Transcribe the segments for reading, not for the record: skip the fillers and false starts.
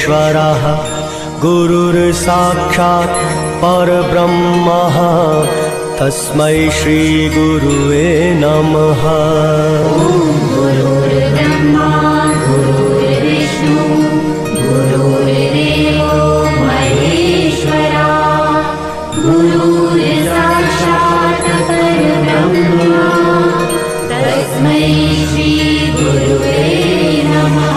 परमेश्वरः गुरुर्साक्षात् परब्रह्मः तस्मै श्री गुरुवे नमः। गुरुर्ब्रह्मा गुरुर्विष्णु गुरुर्देवो महेश्वरा गुरुर्साक्षात् परब्रह्मा तस्मै श्री गुरुवे नमः।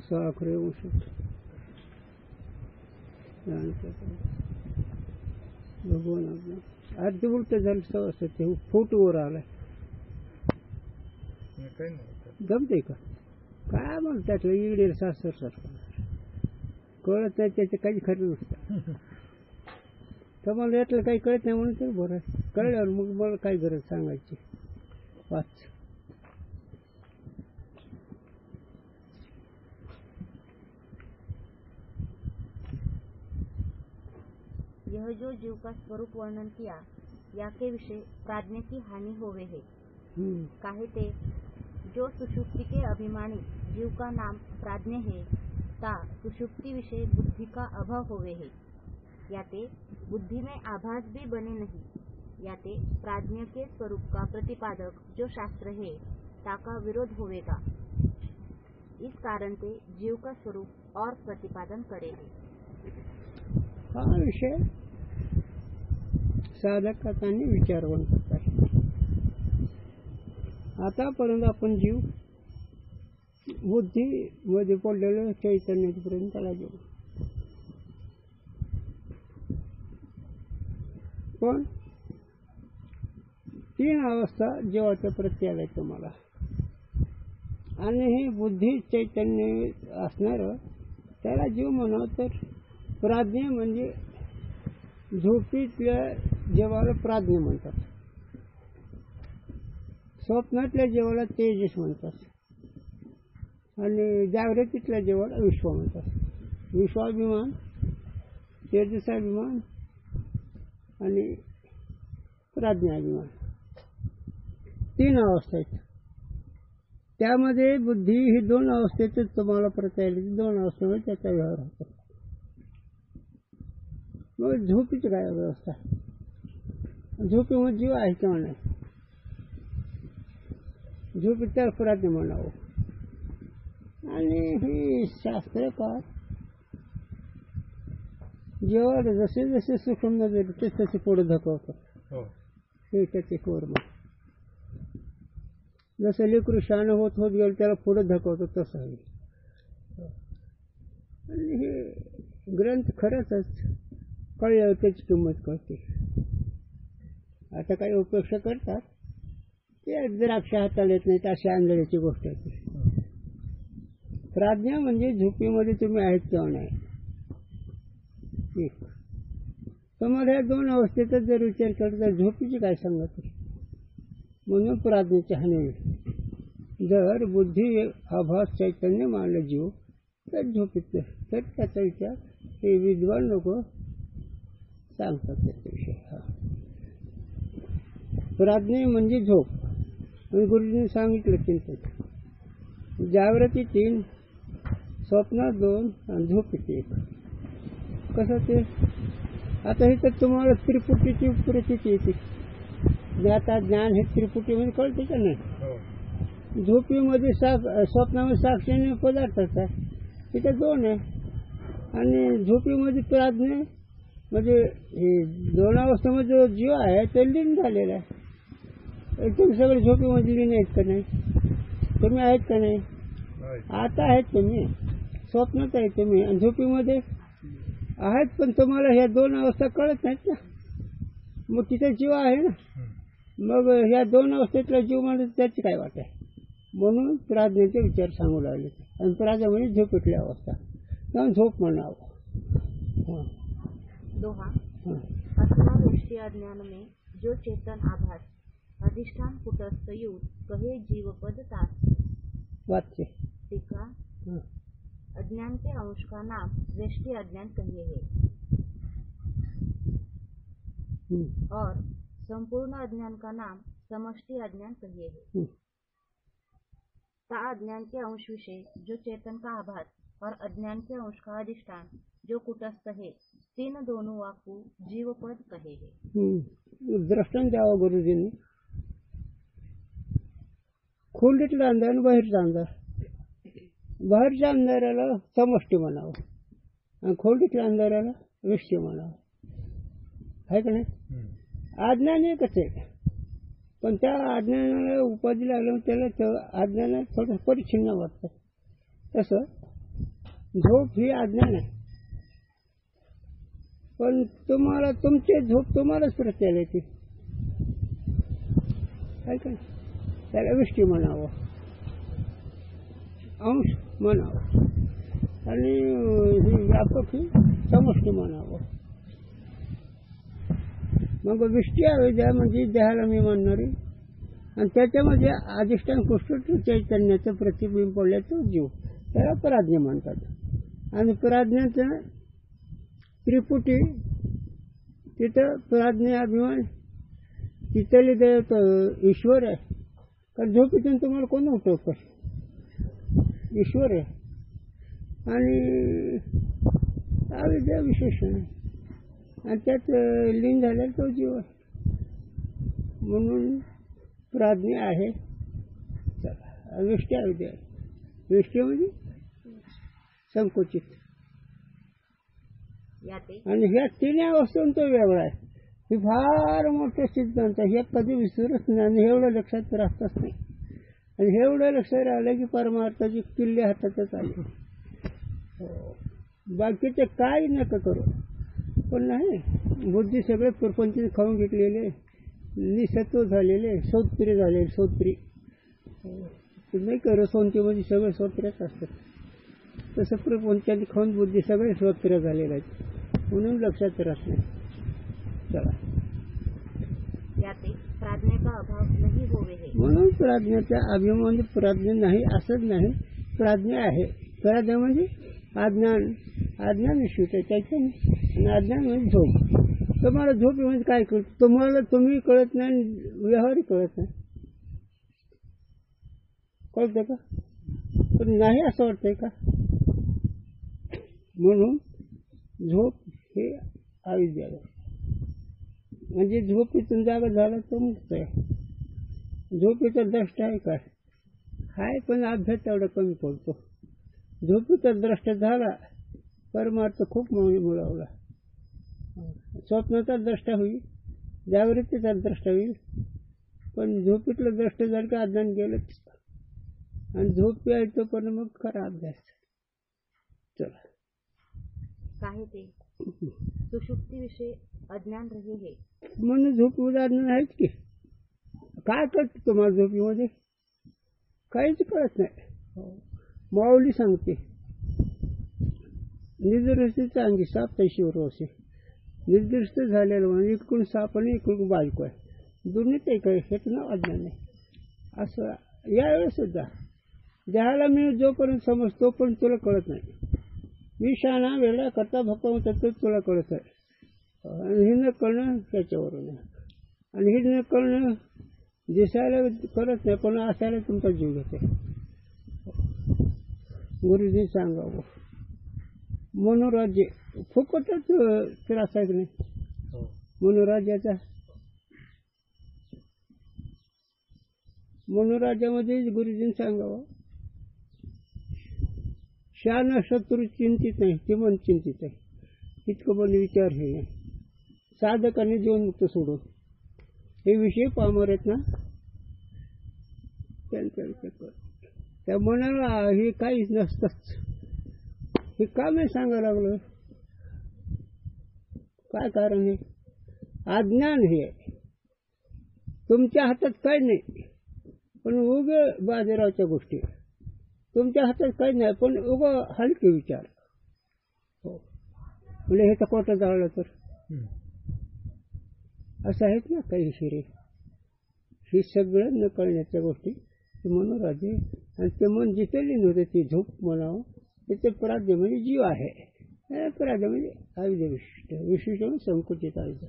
साखरे औषध भगवान आपलं अर्ध उलट झालं सवस्त ते फोटो वर आलाय जमते का काय म्हणतात त्यातलं इडेल सासर सारखं कळत नाही त्याचं काही खरं नसतं तर मला यातलं काही कळत नाही म्हणून तर बरं कळल्यावर मग मला काय गरज सांगायची वाच। यह जो जीव का स्वरूप वर्णन किया या के विषय प्राज्ञ की हानि होवे है। काहे ते जो सुषुप्ति के अभिमानी जीव का नाम प्राज्ञ है ता सुषुप्ति विषय बुद्धि का अभाव होवे है। याते बुद्धि में आभास भी बने नहीं। याते प्राज्ञ के स्वरूप का प्रतिपादक जो शास्त्र है ताका विरोध होवेगा। इस कारण ते जीव का स्वरूप और प्रतिपादन करेंगे। हा विषय साधकांनी विचारवंत आहे। आतापर्यंत आपण जीव बुद्धी मध्ये पडलेलं चैतन्यापर्यंत त्याला घेऊ पण तीन अवस्था जीवाच्या प्रती आल्या तुम्हाला आणि हे बुद्धी चैतन्य असणार त्याला जीव म्हणावं तर प्राज्ञ म्हणजे झोपीतल्या जीवाला प्राज्ञ म्हणतात, स्वप्नातल्या जीवाला तेजस म्हणतात आणि जागृतीतल्या जीवाला विश्व म्हणतात। विश्वाभिमान तेजसाभिमान आणि प्राज्ञाभिमान तीन अवस्था आहेत। त्यामध्ये बुद्धी ही दोन अवस्थेतच तुम्हाला प्रता येईल, दोन अवस्थेमध्ये त्याचा व्यवहार होतो। मग झोपीची काय व्यवस्था, झोपेमध्ये जीव आहे किंवा नाही, झोपीत त्याला प्राज्ञ म्हणावं आणि हे शास्त्रकार जेव्हा जसे जसे सूक्ष्म नजर तसे पुढे धकवतात हे त्याचे कर्म। जसं लेकरू शहाणं होत होत गेलं त्याला पुढे धकवतो तसं आहे आणि हे ग्रंथ खरंच कळल्यावर त्याची किंमत कळते। आता काही उपेक्षा करतात ते द्राक्ष हाताला येत नाही अशा आंधळ्याची गोष्ट आहे। प्राज्ञा म्हणजे झोपेमध्ये तुम्ही आहेत किंवा नाही एक तुम्हाला या दोन अवस्थेचा जर विचार केला तर झोपीची काय सांगत म्हणून प्राज्ञेची हानी होईल। जर बुद्धी आभास चैतन्य मानलं जीव तर झोपीत तर त्याचा विचार हे विद्वान लोक सांगतात त्याच्याविषयी। प्राज्ञ म्हणजे झोप आणि गुरुजींनी सांगितलं चिंतन जागृती 3 स्वप्नात 2 आणि झोपेत 1 कसं ते आता हे तर तुम्हाला त्रिपुटीची प्रतीती येते ज्ञाता ज्ञान हे त्रिपुटीमध्ये कळते का नाही। झोपीमध्ये स्वप्नामध्ये साक्षी पदार्थाचा तिथे 2 आहे आणि झोपीमध्ये प्राज्ञ म्हणजे हे दोन अवस्थेमध्ये जो जीव आहे ते लीन झालेला आहे। तुम्ही सगळे झोपेमध्ये लीन आहेत का नाही, तुम्ही आहेत का नाही, आता आहेत तुम्ही स्वप्नात आहे तुम्ही आणि झोपीमध्ये आहेत पण तुम्हाला ह्या दोन अवस्था कळत नाहीत ना, मग तिथे जीव आहे ना, मग ह्या दोन अवस्थेतला जीव म्हणजे त्याची काय वाट आहे म्हणून प्राज्ञेचे विचार सांगू लागले आणि प्राज्ञा म्हणजे झोपेतली अवस्था किंवा झोप म्हणावं। दोहा असना दृष्टि अज्ञान में जो चेतन आभास अधिष्ठान कुटस्थ यूत कहे जीवपद तास। वाच्य टीका। हाँ। अज्ञान के अंश का नाम व्यष्टि अज्ञान कहिए है और संपूर्ण अज्ञान का नाम समष्टि अज्ञान कहिए है। ता अज्ञान के अंश विषय जो चेतन का आभास और अज्ञान के अंश का अधिष्ठान जो कुटस्थ है, तीन दोनों वाकू जीवपद कहे है। दृष्टांत द्यावं गुरुजींनी. खोलीतला अंधार आणि बाहेरचा अंधार. बाहेरच्या अंधाराला समष्टी म्हणावं आणि खोलीतल्या अंधाराला विष्टी म्हणावं, आहे का नाही? अज्ञान एकच आहे, पण त्या अज्ञानाला उपाधी लागल्यामुळे त्याला अज्ञानाला थोडं परिच्छिन्न वाटतं. तसं झोप ही अज्ञान आहे, पण तुम्हाला तुमची झोप तुम्हालाच प्रत्याला येते, आहे का नाही? त्याला विष्टी म्हणावं, अंश म्हणावं आणि ही व्यापक ही समष्टी म्हणावं. मग विष्टी अविद्या म्हणजे देहाला मी म्हणणारी आणि त्याच्यामध्ये अधिष्ठान कृष्ण चैतन्याचं प्रतिबिंब पडलं तो जीव, त्याला प्राज्ञ म्हणतात. आणि प्राज्ञाचं त्रिपुटी तिथं प्राज्ञ अभिमान तिथली देव ईश्वर आहे. कारण झोपेतून तुम्हाला कोण उठवतं? ईश्वर आहे. आणि अविद्या विशेषण आहे आणि त्यात लीन झालेला तो जीव आहे, म्हणून प्राज्ञ आहे. चला, विष्टी अविद्या आहे. विष्टी म्हणजे संकुचित, आणि ह्या तिन्ही अवस्थेतून तो वेगळा आहे. हे फार मोठं सिद्धांत आहे, हे कधी विसरत नाही आणि एवढं लक्षात राहतच नाही. आणि हे एवढं लक्षात राहिलं की परमार्थाची किल्ले हातातच आले. बाकीचे काय नका करू, पण नाही बुद्धी सगळे प्रपंच खाऊन घेतलेले, निसत्व झालेले, सोत्री झालेले. सोत्री नाही का, रसवंतीमध्ये सगळे सोत्र्याच असतात, तसं प्रपंचाने खाऊन बुद्धी सगळे सोत्र्या झालेले आहेत, म्हणून लक्षात राहत नाही. चला, प्राज्ञा का अभाव नाही होवे है. म्हणून प्राज्ञाचा अभिमान म्हणजे प्राज्ञा नाही असंच नाही, प्राज्ञा आहे. प्राज्ञा म्हणजे अज्ञान, अज्ञान विश्वच आहे त्याच्या, आणि अज्ञान म्हणजे झोप. तुम्हाला झोप म्हणजे काय कळतं? तुम्हाला तुम्ही कळत नाही, व्यवहारही कळत नाही. कळतं का? पण नाही असं वाटतंय का? म्हणून झोप हे अविद्या आहे. म्हणजे झोपेतून जागा झाला तो मुक्त आहे. झोपेचा द्रष्टा आहे काय? हाय, पण अभ्यास तेवढा कमी पडतो. झोपेचा द्रष्टा झाला परमार्थ खूप मुळावला. स्वप्नाचा द्रष्टा होईल, जागृतीचा द्रष्टा होईल, पण झोपेतलं द्रष्टा झालं का अज्ञान गेलंच. आणि झोप यायचं पण मग खरा अभ्यास. चला, काय ते सुषुप्तीविषयी अज्ञान रहे है. म्हणून झोपीमध्ये अज्ञान आहेच की. काय कळतं तुम्हाला झोपीमध्ये? काहीच कळत नाही. माऊली सांगते, निर्दृष्टीचा अंगी साप तैशी वरोसे. निर्दृष्ट झालेलं म्हणजे इकडून साप आणि इकडून बायको आहे, दोन्हीच एक आहे, हेच नाव अज्ञान आहे. असं यावेळेस सुद्धा देहाला मी जोपर्यंत समजतो पण तुला कळत नाही. मी शहाणा वेगळा करता भक्ता म्हणतात तर तुला कळत आहे. आणि हे न कळणं त्याच्यावरून आहे. आणि हे न कळणं दिसायला करत नाही, पण असायला तुमचा जीव घेते. गुरुजी सांगावं, मनोराज्य फुकटच त्रास आहे की नाही मनोराज्याचा? मनोराज्यामध्ये गुरुजींनी सांगावं, शहाणा शत्रू चिंतित नाही, ते मन चिंतित आहे. इतकं पण विचार हे नाही. साधकाने जीवनमुक्त सोडून हे विषय पामर आहेत ना, त्यांचा विचार कर. त्या मनाला हे काहीच नसतंच. हे का नाही सांगायला लागलं? काय कारण आहे? अज्ञान हे आहे. तुमच्या हातात काही नाही, पण उगे बाजाराच्या गोष्टी. तुमच्या हातात काही नाही, पण उगं हलके विचार. हो, म्हणजे हे तर कोटं जाळलं तर असं आहेत ना काही शिरे. ही सगळं न कळण्याच्या गोष्टी ते मनोराज्य आणि ते मन जिथे लीन होते ती झोप म्हणावं तिथे प्राज्ञ म्हणजे जीव आहे. प्राज्ञ म्हणजे आयुध विशिष्ट विशिष्ट म्हणजे संकुचित आयुध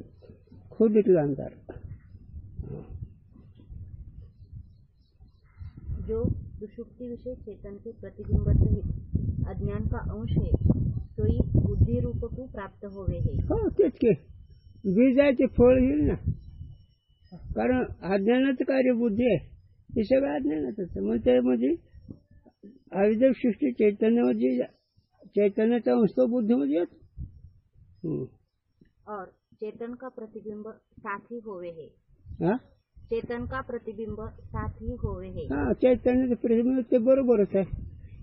खोदीतला अंधार. जो सुषुप्ति विषय चेतन के प्रतिबिंब सहित अज्ञान का अंश है सोई बुद्धि रूप को प्राप्त होवे है. हो तेच की बीजाचे फळ येईल ना. कारण अज्ञानाचं कार्य बुद्धी आहे हे सगळं अज्ञानातच. मग त्यामध्ये आयुध सृष्टी चैतन्यामध्ये चैतन्याचा अंश तो बुद्धीमध्ये येतो. और चेतन का प्रतिबिंब साथ ही होवे है. हा चेतन का प्रतिबिंब साथ ही होवे है. हा चैतन्याचं प्रतिबिंब ते बरोबरच आहे.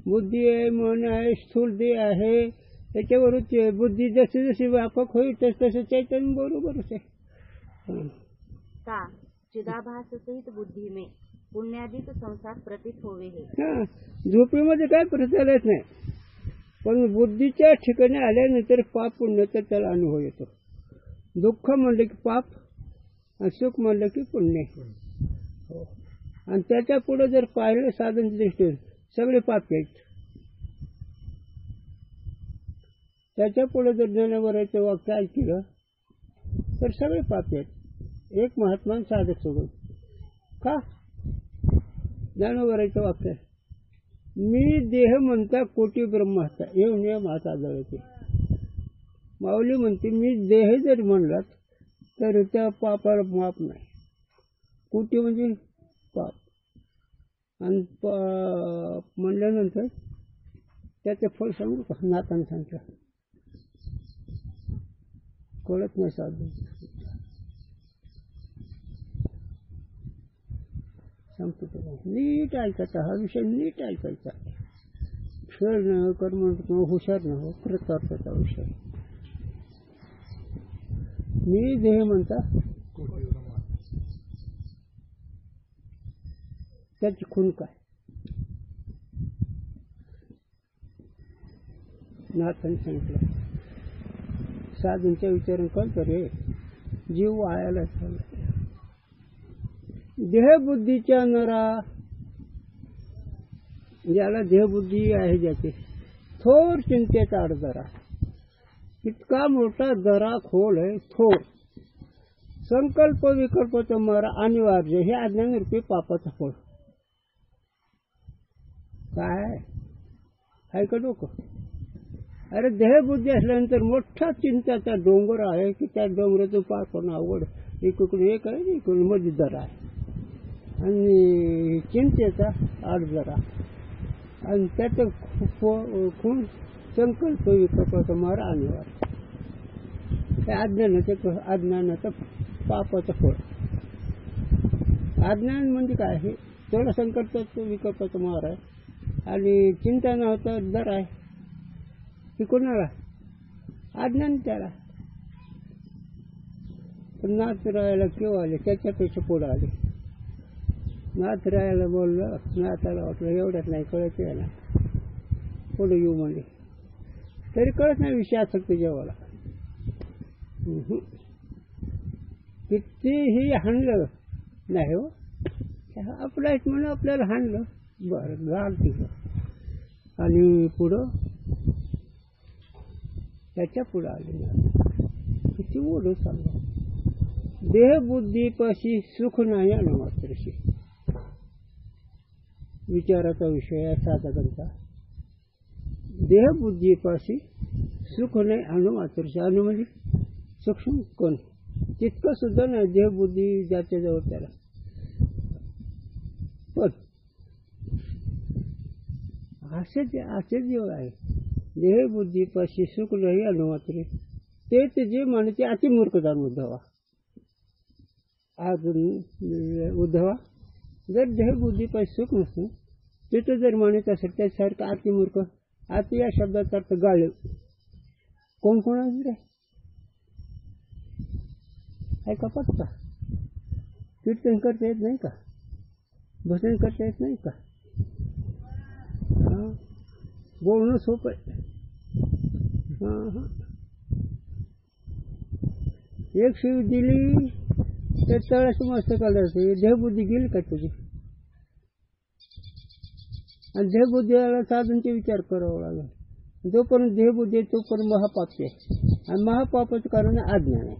बुद्धी आहे मन आहे स्थूल देह आहे त्याच्यावरून बुद्धी जशी जशी व्यापक होईल तसं चैतन्य बरोबरच आहे. ता चिदाभास सहित बुद्धि में पुण्यादिक संसार प्रतीत होवे है. हा झोपेमध्ये काय प्रचारच नाही पण बुद्धीच्या ठिकाणी आल्यानंतर पाप पुण्याचा त्याला अनुभव येतो. दुःख म्हणलं की पाप आणि सुख म्हणलं की पुण्य. हो आणि त्याच्या पुढे जर पाहिलं साधन दृष्टीने सगळे पाप आहेत. त्याच्या पुढे जर ज्ञानवराचं वाक्य ऐकलं तर सगळे पाप आहेत. एक महात्मा साधक सोडून का ज्ञानवराचं वाक्य मी देह म्हणता कोटी ब्रह्माचा येऊन नियम हात आदळते. माऊली म्हणते मी देह जर म्हणलात तर त्या पापाला माप नाही. कोटी म्हणजे पाप आणि म्हणल्यानंतर त्याचं फळ सांगू का. नाताने सांगतं कळत नाही साधू सांगतो तो नीट ऐकायचा. हा विषय नीट ऐकायचा. खेळ न कर्म हुशार न हो कृतार्थाचा विषय. मी देह म्हणता त्याची खून काय. नाथाने सांगितलं साधूंच्या विचारून कळतं रे जीव वायाला चालला. देहबुद्धीच्या नरा ज्याला देहबुद्धी आहे ज्याचे थोर चिंतेचा अडदरा. इतका मोठा दरा खोल आहे थोर. संकल्प विकल्पाचा मारा अनिवार्य हे अज्ञान रूपी पापाचं फळ. काय आहे का डोकं. अरे देहबुद्धी असल्यानंतर मोठा चिंताचा डोंगर आहे की त्या डोंगरातून पार करणं अवघड. इकडून एक आहे इकडून मध्ये दरा आहे आणि चिंतेचा अडदरा आणि त्याचं खून संकल्प विकल्पाचा मारा अनिवार्य. त्या अज्ञानाचं पापाचं फळ. अज्ञान म्हणजे काय आहे थोडा संकल्प विकल्पाचा मार आहे आणि चिंता नव्हता दर आहे. ही कोणाला अज्ञान त्याला. पण नाथ राहायला केव्हा आले त्याच्यापेक्षा पुढं आले. नाथ राहायला बोललं नाथाला वाटलं एवढ्यात नाही कळत आहे ना पुढे येऊ म्हणले तरी कळत नाही विषय आसक्ती जेवायला. कितीही हाणलं नाही हो आपला एक म्हणून आपल्याला हाणलं बरं घाल तिथं आणि पुढं त्याच्या पुढं आले ना किती ओढ चाललं. देहबुद्धीपाशी सुख नाही आणि मात्रशी विचाराचा विषय आहे साधकांचा. देहबुद्धीपाशी सुख नाही अणु मात्रशी. अणु म्हणजे सूक्ष्म कोण तितकं सुद्धा नाही देहबुद्धी ज्याच्या जवळ त्याला. पण असे जीव आहे देहबुद्धीपाशी सुख नाही अणु मात्र तेच जे म्हणायचे अतिमूर्खदान उद्धवा. आज उद्धवा जर देहबुद्धीपाशी सुख नसतं तिथं जर म्हणत असेल त्यासारखं अतिमूर्ख. अति या शब्दाचा अर्थ गाळव. कोण कोण रे आहे का पत्ता. कीर्तन करता येत नाही का भजन करता येत नाही का. बोलणं सोपं आहे. एक शिव दिली ते तळाचं मस्त करायचं, देहबुद्धी गेली का तुझी? आणि देहबुद्धीला साधूनचे विचार करावा लागेल. जोपर्यंत देहबुद्धी आहे तोपर्यंत महापाप आहे, आणि महापापाचं कारण अज्ञान आहे.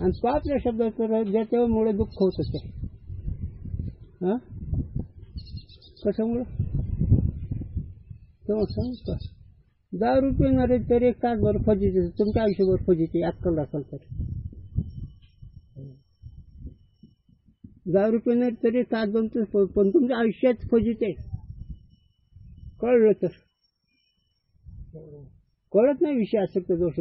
आणि पाप या शब्दाचं ज्याच्यामुळे दुःख होत असते. हां, कशामुळे? तेव्हा सांग का, 10 रुपये येणारे तर 1 तासभर फजिती, तुमच्या आयुष्यभर फजिती अक्कल असेल तर. 10 रुपये नाही तरी तास बनतो, पण तुमच्या आयुष्यात फजिती आहे. कळलं तर कळत नाही विषय असेल तर दोष.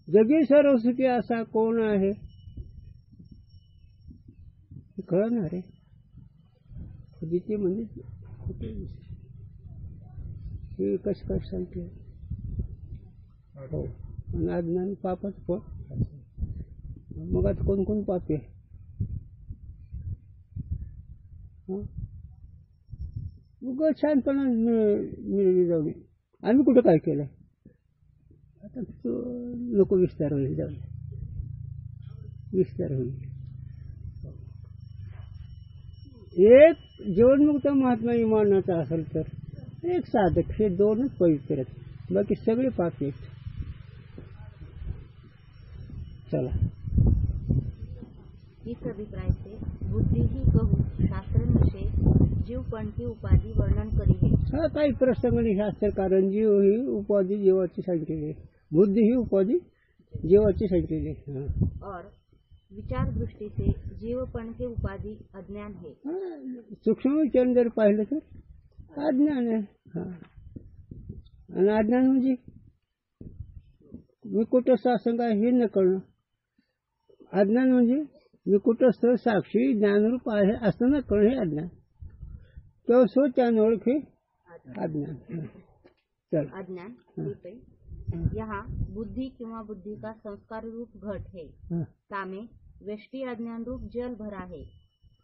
जगी सर्व सुखी असा कोण आहे कळणार आहे. फजिती म्हणजे हे कसं काय सांगते. हो, आणि अज्ञान पापच पण. मग आता कोण कोण पापी आहे? उगाच छानपणा मिळली जाऊ. आम्ही कुठं काय केलं? आता नको, विस्तार होईल, जाऊ विस्तार होईल. एक जीवनमुक्त महात्मा इमानाचा असेल तर एक साधक, हे 2च पवित्र आहेत, बाकी सगळे पापी आहेत. चला, इस अभिप्राय से बुद्धि ही कहू शास्त्र नशे जीवपण की उपाधि वर्णन करी. हा, काही प्रसंगाने शास्त्र कारण जीव ही उपाधी जीवाची सांगितलेली आहे, बुद्धी ही उपाधी जीवाची सांगितलेली आहे. और विचार दृष्टि से जीवपण के उपाधि अज्ञान है. सूक्ष्म विचार जर पाहिलं तर अज्ञान आहे. आणि अज्ञान म्हणजे मी कुठं सासंग आहे हे न कळणं. अज्ञान म्हणजे मी कुठंस्थ साक्षी ज्ञानरूप आहे असं न कळणं हे अज्ञान. तो स्वतः ओळख हे अज्ञान. चल, अज्ञान यहाँ बुद्धि किंवा बुद्धि का संस्कार रूप घट है. तामे व्यष्टि अज्ञान रूप जल भरा है.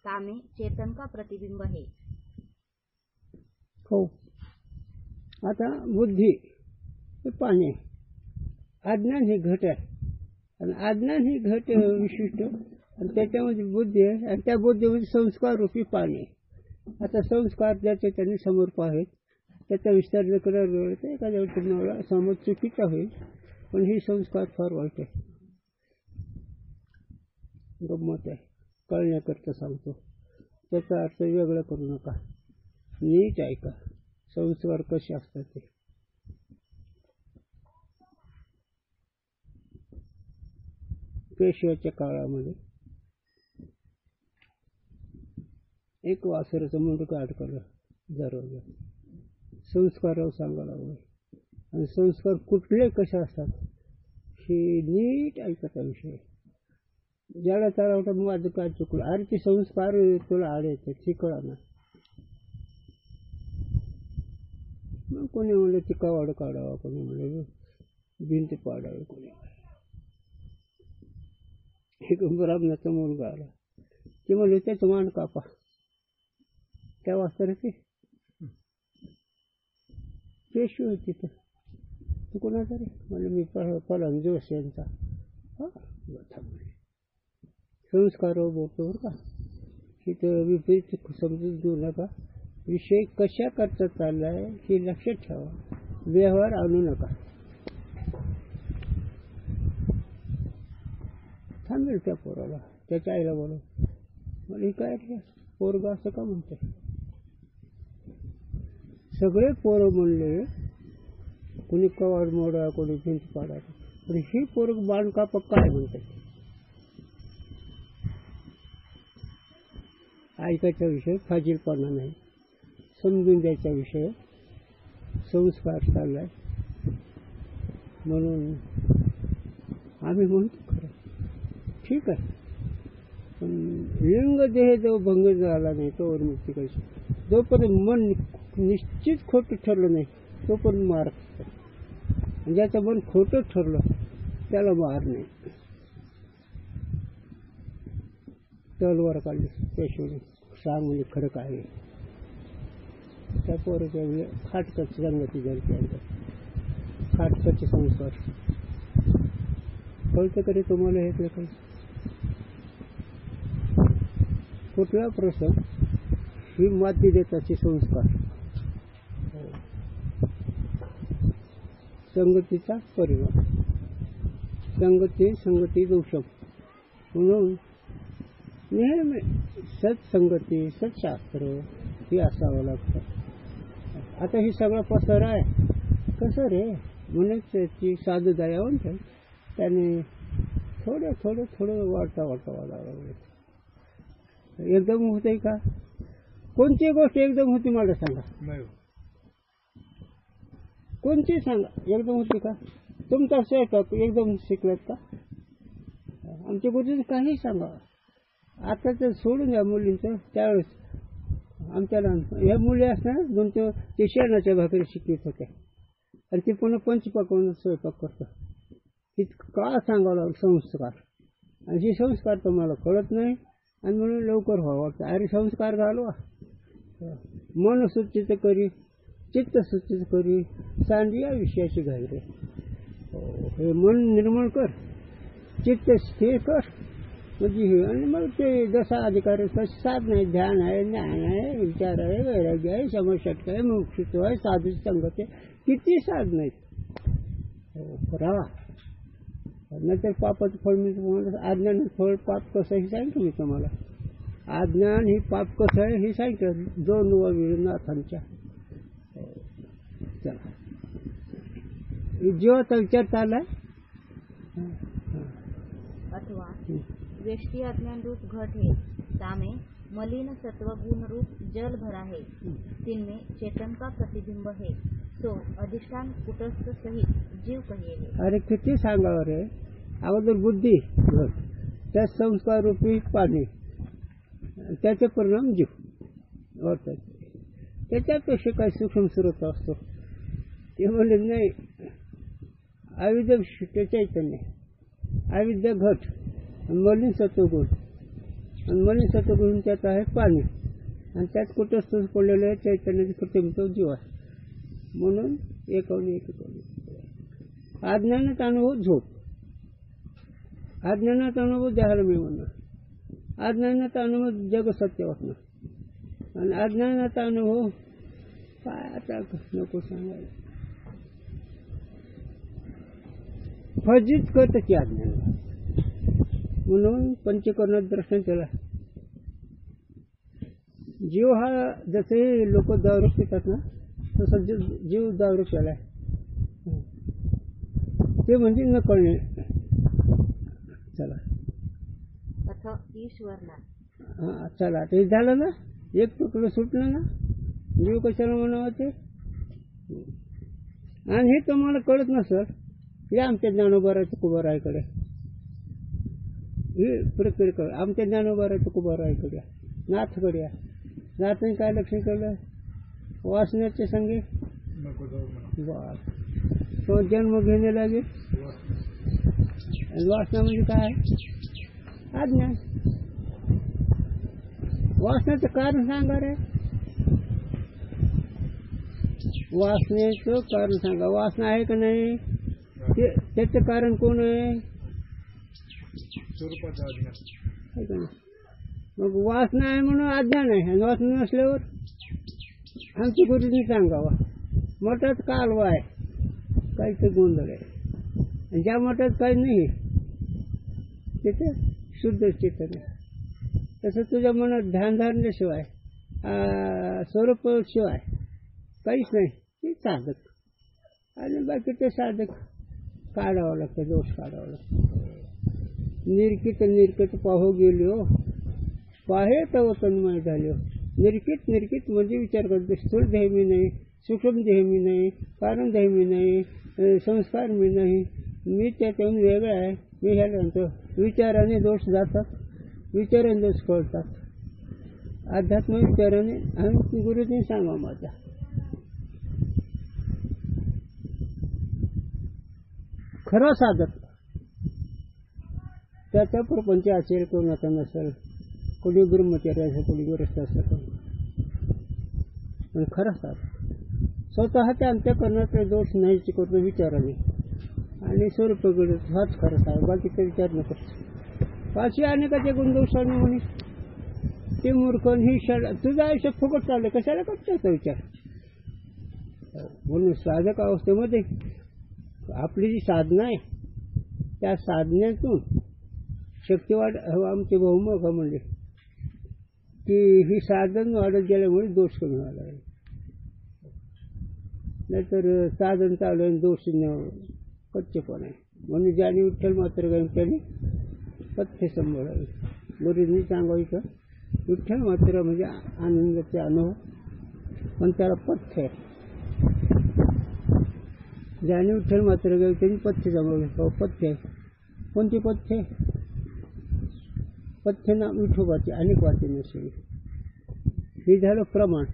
तामे चेतन का प्रतिबिंब है. हो, आता बुद्धी हे पाणी आहे, अज्ञान ही घट आहे. आणि अज्ञान ही घट विशिष्ट, आणि त्याच्यामध्ये बुद्धी आहे, आणि त्या बुद्धीमध्ये संस्कार रूपी पाणी आहे. आता संस्कार ज्याचे त्यांनी समर्प आहेत, त्याचा विस्तार जर करायला वेळ तर एखाद्या तुम्हाला समज चुकीचा होईल, पण ही संस्कार फार वाईट आहे. गंमत आहे, कळण्याकरता सांगतो. त्याचा अर्थ वेगळा करू नका, नीट ऐका. संस्कार कसे असतात ते. पेशव्याच्या काळामध्ये एक वासराचं मुंडकं अडकलं दरवाजा. संस्कारावर सांगायला हवं, आणि संस्कार कुठले कसे असतात हे नीट ऐकायचा विषय. ज्याला त्याला वाटतं माझं काय चुकलं, अरे ते संस्कार तुला आड येते, ते कळा ना. मग कोणी म्हणलं ती कवाड काढावा, कोणी म्हणलं भिंत पाडावी, कोणी एक ब्राह्मणाचा मुलगा आला, ते म्हणले त्याचं मान कापा. त्या वासराचे पेशवे होती. तर तू कोणाचा रे? म्हणजे मी पलान जोश यांचा. संस्कारावर बोलतो बरं का, तिथं विपरीत समजून घेऊ नका. विषय कशा करता चाललाय हे लक्षात ठेवा, व्यवहार आणू नका. थांबेल त्या पोराला, त्याच्या आईला बोलव, मला काय पोरगा असं का म्हणते. सगळे पोरं म्हणले, कोणी कवाड मोडा, कोणी भिंत पाडा, पण ही पोरग बाण कापा काय म्हणतात. ऐकायचा विषय फाजीलपणा नाही, समजून द्यायचा विषय. संस्कार चाललाय म्हणून आम्ही म्हणतो खरं ठीक आहे, पण लिंग देह जो भंग झाला नाही तोवर मुक्ती कशी. जोपर्यंत मन निश्चित खोटं ठरलं नाही तोपर्यंत मार. ज्याचं मन खोटं ठरलं त्याला मार नाही. तलवार काढली पेशवेने, सांग म्हणजे खरं काय आहे. त्या पोराच्या खाटकची रंगाची जलती आणतात, खाटकचे संस्कार. कळतं कधी तुम्हाला हे काही कुठला प्रसंग ही माती देताचे संस्कार. संगतीचा परिणाम. संगती दोषम. म्हणून नेहमी सत्संगती सत्शास्त्र हे असावं लागतं. आता ही सगळा पसार आहे कसं रे म्हणून त्याची साधू दयावंत त्याने थोडं वाटावा लागले. एकदम होते का? कोणती गोष्ट एकदम होती मला सांगा. कोणती सांगा एकदम होती का? तुमचा स्वयंपाक एकदम शिकलात का? आमच्या गुरुजी काही सांगा. आता तर सोडून द्या मुलींचं. त्यावेळेस आमच्या लहान या मुली असणार दोन ते शेणाच्या भाकरी शिकवित होत्या आणि ते पुन्हा पंचपाकवून स्वयंपाक करतं. इतका सांगावं लागलं संस्कार. आणि हे संस्कार तुम्हाला कळत नाही आणि म्हणून लवकर व्हावं वाटतं. अरे संस्कार घालवा. मन सुचित करी चित्त सुचित करी सांडी या विषयाची घालरे. हे मन निर्मळ कर चित्त स्थिर कर म्हणजे हे. आणि मग ते जसा अधिकार साधन आहे ध्यान आहे ज्ञान आहे विचार आहे वैराग्य आहे समषटक आहे मोक्षित्व आहे साधू संगत आहे. किती साधन आहेत. करा. नंतर पापाचं फळ मी तुम्हाला अज्ञान फळ पाप कसं हे सांगितलं मी तुम्हाला. अज्ञान ही पाप कसं आहे हे सांगितलं 2 विरनाथांच्या. चला जीवाचा विचार चाललाय. अथवा वेष्टी अज्ञान रूप घट है तामे मलिन सत्व गुण रूप जल भरा है तिनमें चेतन का प्रतिबिंब है सो अधिष्ठान कुटस्थ सहित जीव कहिए. अरे किती सांगावं रे. अगोदर बुद्धी घट त्या संस्कार रूपी पाणी त्याचे परिणाम जीव होतात. त्याच्यापेक्षा काही सूक्ष्म स्रोत असतो ते म्हणले नाही. अविद्या चैतन्य अविद्या घट मलिन सत्वगुण आणि मलिन सत्वगुण त्यात आहे पाणी आणि त्यात कुठंच पडलेलं आहे चैतन्याचे प्रतिबिंब जीव आहे. म्हणून एक अज्ञानात अनुभव झोप. अज्ञानात अनुभव देहाला मी म्हणणार. अज्ञानात अनुभव जग सत्य वाटणार आणि अज्ञानात अनुभव काय आता नको सांगायला. फजित करत की अज्ञान. म्हणून पंचकर्णात दर्शन केलं. जीव हा जसे लोक दारू पितात ना तसा जीव दारू केलाय. ते म्हणजे न कळणे. चला अथ ईश्वरना. हां चला ते झालं ना. एक तुकडं सुटलं ना. जीव कशाला म्हणावं ते. आणि हे तुम्हाला कळत नसलं हे आमच्या ज्ञानोबाराच्या कुबाराईकडे ही प्रक्रिया कळ. आमच्या ज्ञानोबाराच्या कुबाराईकडे नाथकडे या. नाथने काय लक्षण केलं. वासनेचे संगे तो जन्म घेणे लागेल. वासना म्हणजे काय अज्ञान. वासनेचं कारण सांगा रे. वासनेचं कारण सांगा. वासना आहे का नाही त्याचं कारण कोण आहे. मग वासना आहे म्हणून अज्ञान आहे. आणि वासना नसल्यावर आमच्या गुरुजींनी सांगावा मठात कालवा आहे काहीच गोंधळ आहे. आणि ज्या मठात काही नाही तिथे शुद्ध चेतन आहे. तसं तुझ्या मनात ध्यान धरल्याशिवाय स्वरूप शिवाय काहीच नाही. ते साधक आणि बाकी ते साधक काढावं लागतं. दोष काढावं लागतं. निर्कित पाहो गेलो पाहे तव तन्मय झालो. निर्कित म्हणजे विचार करतो. स्थूल देह मी नाही सूक्ष्म देह मी नाही कारण देह मी नाही संस्कार मी नाही. मी त्याच्याहून वेगळा आहे. मी ह्याला म्हणतो विचाराने दोष जातात. विचाराने दोष कळतात. अध्यात्म विचाराने आणि गुरुजींनी सांगा माझा. खरं साधक त्याचा प्रपंच असेल कोणाचा नसेल. कोणी ब्रह्मचारी असेल कोणी ग्रस्त असेल पण खरं साधक स्वतःच्या अंत्यकरणाचे दोष नाहीचे करून विचाराने आणि स्वरूपकडे हाच खरं आहे. बाकीचा विचार नको. पाचवी अनेकाचे गुणदोषाने म्हणे ते मूर्ख आणि ही शाळा तुझं आयुष्य फुकट चाललं कशाला करतो विचार. म्हणून साधक अवस्थेमध्ये आपली जी साधना आहे त्या साधनेतून शक्तिवाढ आमचे बहुमत म्हणले की ही साधन वाढत गेल्यामुळे दोष कमी व्हायला लागले. नाहीतर साधन चालू आहे दोष कच्चेपण आहे. म्हणून ज्याने विठ्ठल मात्र गायन त्याने पथ्य सांभाळावे. गुरुजींनी सांगायचं विठ्ठल मात्र म्हणजे आनंदाचे अनुभव पण त्याला पथ्य आहे. ज्याने विठ्ठल मात्र गायन त्यांनी पथ्य सांभाळले. पथ्य आहे कोणती पथ्य? पथ्य ना विठोबाचे अनेक वाचे नसेल हे झालं प्रमाण.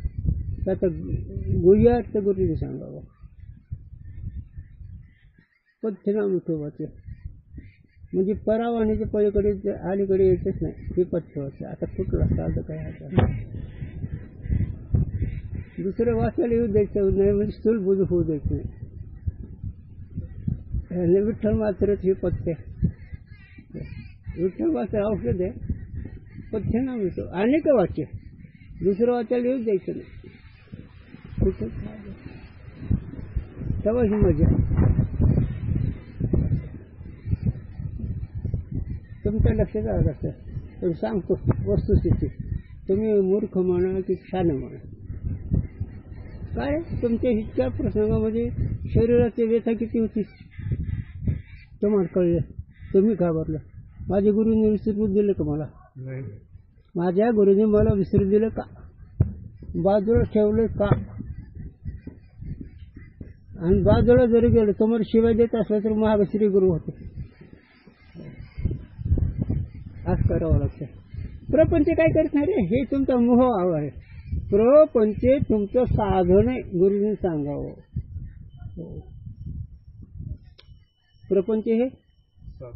त्याचं गुह्यार्थ गुरुजींनी सांगावं. पथ्य नाम विठोबाचे म्हणजे परावाणीच्या पलीकडे अलीकडे यायचंच नाही. हे पथ्य वाचं. आता कुठला साधं काय आता दुसरं वाचायला येऊ द्यायचं नाही म्हणजे स्थूल बुध होऊ द्यायचं नाही. विठ्ठल मात्रच हे पथ्य. विठ्ठल मात्र औषध आहे. पथ्य नाम विठो अनेक वाचे दुसरं वाचायला येऊ द्यायचं नाही. कुठं तेव्हा ही मजा. तुमच्या लक्षात आलं असं तर सांगतो वस्तुस्थिती. तुम्ही मूर्ख म्हणा की छान म्हणा काय तुमच्या इतक्या प्रसंगामध्ये शरीराची व्यथा किती होती तुम्हाला कळलं. तुम्ही घाबरलं. माझ्या गुरुने विसरून दिलं का मला? माझ्या गुरुने मला विसरून दिलं का? बाजूला ठेवलं का? आणि बाजूला जरी गेलं तुम्हाला शिवाय देत असला तर महाग श्री गुरु होते. असं करावं लागतं. प्रपंच काय करत नाही रे. हे तुमचा मोह आहे. प्रपंच तुमचं साधन आहे. गुरुजींनी सांगावं. प्रपंच हे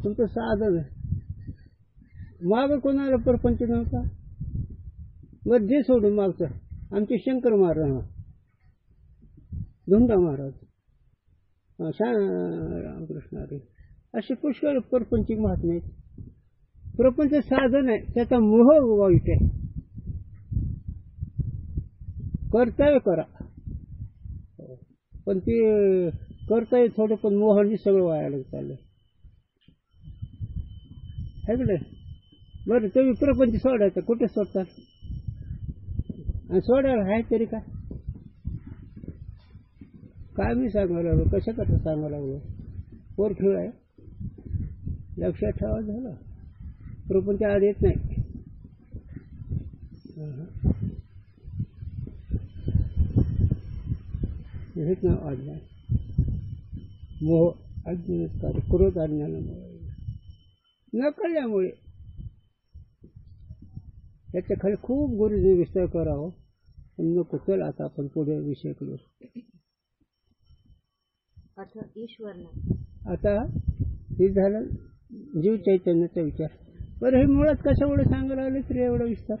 तुमचं साधन आहे. माग कोणाला प्रपंच नव्हता. मध्ये सोडून मागचं आमचे शंकर महाराज धुंडा महाराज रामकृष्ण हरी असे पुष्कळ प्रपंचिक महात्मे आहेत. प्रपंच साधन आहे. त्याचा मोह वाईट आहे. कर्तव्य करा पण ते कर्तव्य थोडं पण मोहाने सगळं वायाला चाललंय है की नाही. बरं तुम्ही प्रपंच सोडायचं कुठे सोडतात आणि सोडायला आहे तरी काय मी सांगायला लागलो कशा कसं सांगायला लागलो. पोर खेळ आहे लक्षात ठेवा. झालं प्रपंच आड येत नाही. हेच नाव आज्ञा. मोह अज्ञान क्रोध अज्ञानामुळे न कळल्यामुळे त्याच्या खाली खूप गुरुजी विस्तार करावं पण नको. चल आता आपण पुढे विषय करू. आता हे झालं जीव चैतन्याचा विचार. बरं हे मुळात कशामुळे सांगायला लागले तरी एवढा विस्तार?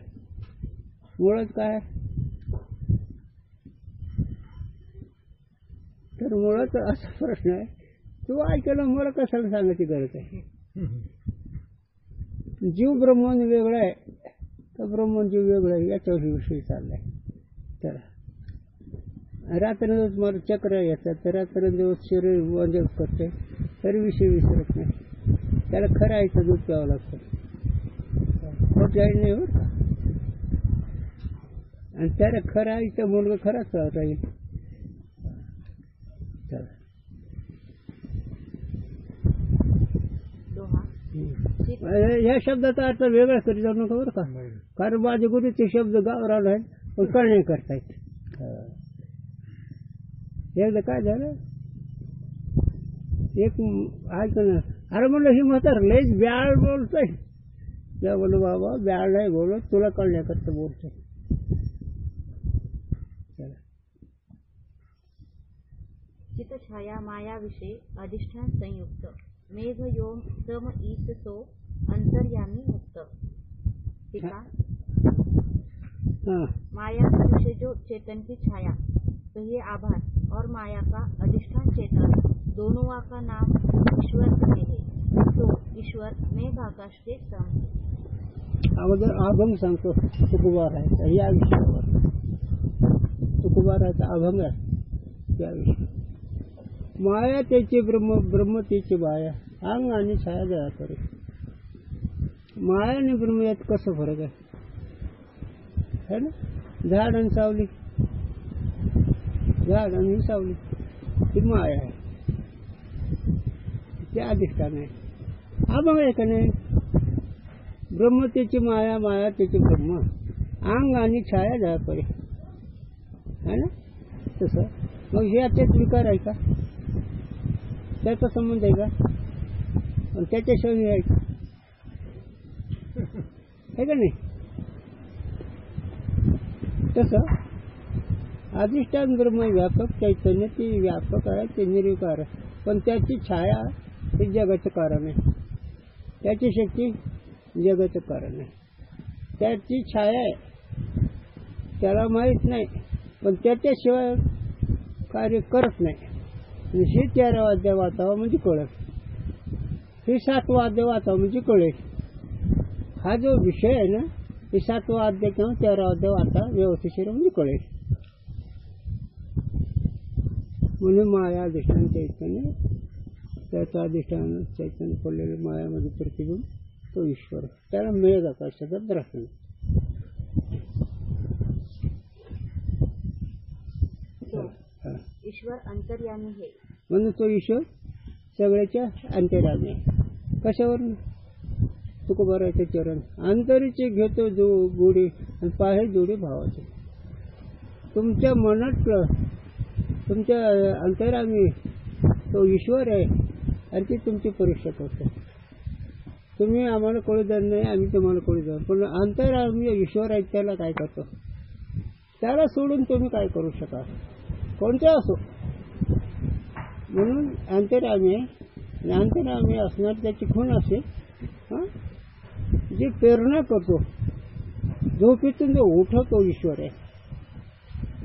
मुळात काय तर मुळात असा प्रश्न आहे तू ऐकायला मला कशाला सांगायची गरज आहे. जीव ब्रह्मन वेगळा आहे तर ब्रह्मन जीव वेगळा आहे याच्यावर विषय चाललाय. तर रात्रंदिवस मला चक्र येतात तर रात्रंदिवस शरीर बंद करते तरी विषय विसरत नाही. त्याला खरं आईचं दूध प्यावं लागतं. खोटी आई नाही बरं का. आणि त्याला खरं आईचा मुलगा खराच राहील. ह्या शब्दाचा अर्थ वेगळा करी जाऊ नका बरं का. कारण माझे गुरुचे शब्द गावरान आहेत पण कळणे करतायत. एकदा काय झालं एक ऐक ना अरे म्हणलं ही म्हातार लयच ब्याळ बोलतोय. त्या बोललो बाबा ब्याळ नाही बोलत तुला कळण्याकरता बोलतोय. चितछाया माया विषय अधिष्ठान संयुक्त मेघ योम सम ईस सो अंतर्यामी मुक्त. टीका. माया का विषय जो चेतन की छाया कहिए आभास और माया का अधिष्ठान चेतन दोनों का नाम ईश्वर कहे है. तो ईश्वर मेघ आकाश के सम है. अगोदर अभंग सांगतो तुकोबा राहायचा या विषयावर. तुकोबा राहायचा अभंग आहे त्याविषयी. माया त्याची ब्रह्म, ब्रह्म त्याची माया, अंग आणि छाया जळा करे. माया आणि ब्रह्म यात कसं फरक आहे ना? झाड आणि सावली, झाड आणि सावली ती माया आहे, ते अधिष्ठान आहे. अभंग आहे का नाही? ब्रह्म त्याची माया, माया त्याची ब्रह्म, अंग आणि छाया जळा करे है ना. तसं मग हे याच्यात विकार आहे का? त्याचा संबंध आहे का? आणि त्याच्याशिवाय आहे का नाही? तसं अधिष्ठान ब्रह्म व्यापक चैतन्य ती व्यापक आहे, ते निर्विकार आहे. पण त्याची छाया हे जगाचं कारण आहे, त्याची शक्ती जगाचं कारण आहे. त्याची छाया आहे त्याला माहीत नाही, पण त्याच्याशिवाय कार्य करत नाही. हे 13 वाद्य वाचावं म्हणजे कळेल, हे 7 वाद्य वाचावं म्हणजे कळेल. हा जो विषय आहे ना, हे 7 वाद्य किंवा 13 वाद्य वाचा व्यवस्थिशीर म्हणजे कळेल. म्हणून माया अधिष्ठान चैतन्य, त्याचा अधिष्ठान चैतन्य पडलेले मायामध्ये प्रतिबिंब तो ईश्वर, त्याला मेघ आकाशाचा दर्शन. ईश्वर अंतर्यामी हे म्हणून तो ईश्वर सगळ्याच्या अंतर्यामी आहे. कशावर? तुकोबाराचे चरण. अंतरीचे घेतो जो गोडी आणि पाहे जोडी भावाचे. तुमच्या मनातलं तुमच्या अंतरामी तो ईश्वर आहे आणि ते तुमची परीक्षा करतो. तुम्ही आम्हाला कळू द्या नाही, आम्ही तुम्हाला कळू द्या, पण अंतरामी ईश्वर आहे त्याला काय करतो? त्याला सोडून तुम्ही काय करू शकाल? कोणत्या असो. म्हणून अंतरामी आहे, आणि अंतरामी असणार त्याची खूण असेल जे प्रेरणा करतो. झोपेतून जो उठवतो ईश्वर आहे.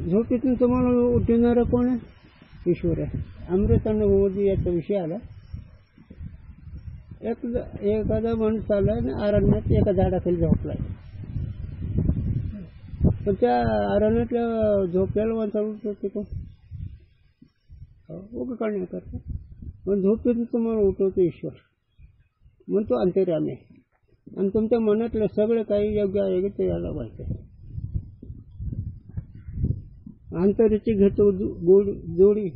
झोपेतून तुम्हाला उठवणारा कोण आहे? ईश्वर आहे. अमृतानुभवमध्ये याचा विषय आला. एखादा माणूस चाललाय ना अरण्यात, एका झाडाखाली झोपलाय, पण त्या अरण्यातल्या झोपल्याला माणसाला उठवते कोण? उभं काढण्या करतो. पण झोपेतून तुम्हाला उठवतो ईश्वर, म्हणून तो अंतर्यामी आहे. आणि तुमच्या मनातलं सगळं काही योग्य आहे ते याला माहिती आहे. अंतरीची घेतो गोडी जोडी,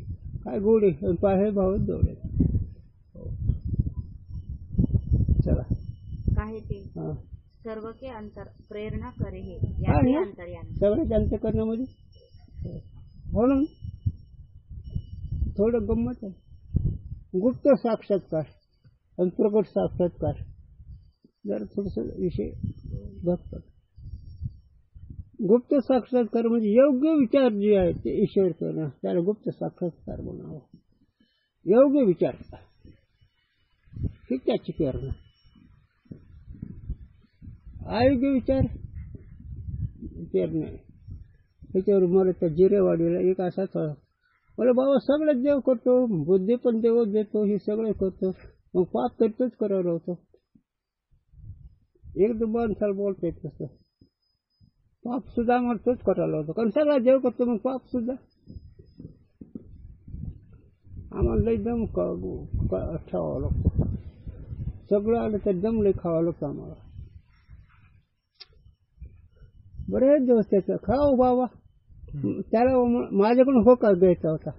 काय गोडी पाहे भाव जोडे. चला काय ते सर्व के अंतर प्रेरणा करे हे अंतर्यामी. सगळ्याच्या अंतकरणामध्ये म्हणून थोडं गंमत आहे. गुप्त साक्षात्कार आणि प्रकट साक्षात्कार जरा थोडस विषय बघतात. गुप्त साक्षात्कार म्हणजे योग्य विचार जे आहे ते ईश्वर करणं, त्याला गुप्त साक्षात्कार म्हणावं. योग्य विचार ही त्याची प्रेरणा. अयोग्य विचार प्रेरणा आहे. त्याच्यावर मला त्या जिरेवाडीला एक असाच मला बाबा सगळं देव करतो, बुद्धी पण देव देतो, हे सगळं करतो, मग पाप करतोच करायला होतो. एकदम माणसाला बोलता येत तसं. पाप सुद्धा मला तोच करायला होतो, कारण सगळा देव करतो, मग पाप सुद्धा आम्हाला दम ठेवावं लागतो. सगळं आलं तर दम लई खावं लागतं आम्हाला. बरेच दिवस त्याचं खाऊ बाबा. त्याला माझ्याकडून होकार घ्यायचा होता.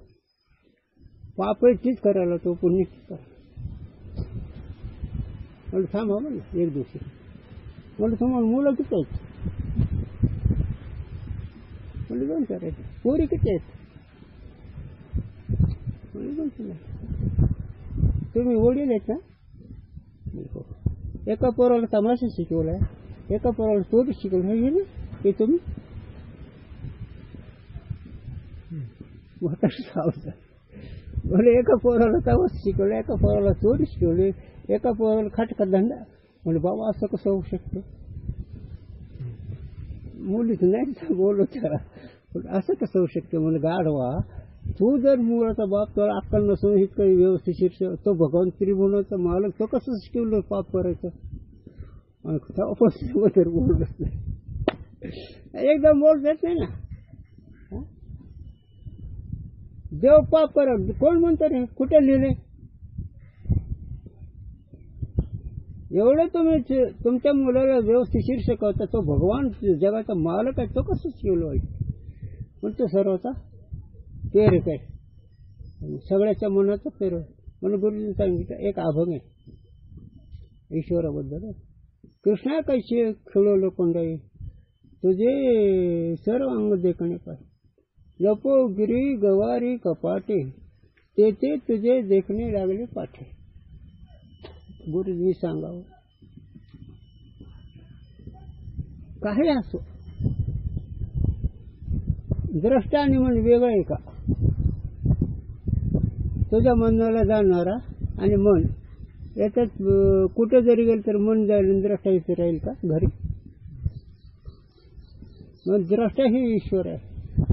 पापही तीच करायला तो पुण्य मला थांबा म्हणलं. एक दिवशी म्हणलं तुम्हाला मुलं किती आहेत? म्हणजे 2 करायचे. पोरी किती आहेत? म्हणजे 2 तुम्ही वडील आहेत ना? एका पोराला तमाशा शिकवलाय, एका पोराला चोरी शिकवलं हे ना ते तुम्ही म्हणजे एका पोराला तमाशा शिकवला, एका पोराला चोरी शिकवली, एका पोराला खटका धंदा. म्हणजे बाबा असं कसं होऊ शकतं? मुलीच नाही बोललो त्याला, पण असं कसं होऊ शकतं? म्हणजे गाढवा तू जर मुलाचा बाप तुला अक्कल नसून इतकं व्यवस्थित तो भगवान त्रिभुवनाचा मालक, तो कसं शिकवलं पाप करायचं? तेव्हापासून बोलत नाही, एकदम बोलत नाही ना. हा? देव पाप करत कोण म्हणतो रे? कुठे लिहिले? एवढं तुम्ही तुमच्या मुलाला व्यवस्थिशीर शिकवता, तो भगवान जगाचा मालक आहे, तो कसं शिकवलो पण तो सर्वचा पेरक आहे, सगळ्याच्या मनाचा पेरक. म्हणून गुरुजींनी सांगितलं एक अभंग आहे ईश्वराबद्दल. कृष्णा कैसे खेळवलं कोंडाई, तुझे सर्व अंग देखणे पाय, लपो गिरी गवारी कपाटे, ते तुझे देखणे लागले पाठे. गुरुजी सांगावं काही असो, द्रष्टा आणि मन वेगळं आहे का? तुझ्या मनाला जाणारा आणि मन याच्यात कुठं जरी गेलं तर मन जाईल आणि द्रष्टा इथे राहील का घरी? मग द्रष्टा ही ईश्वर आहे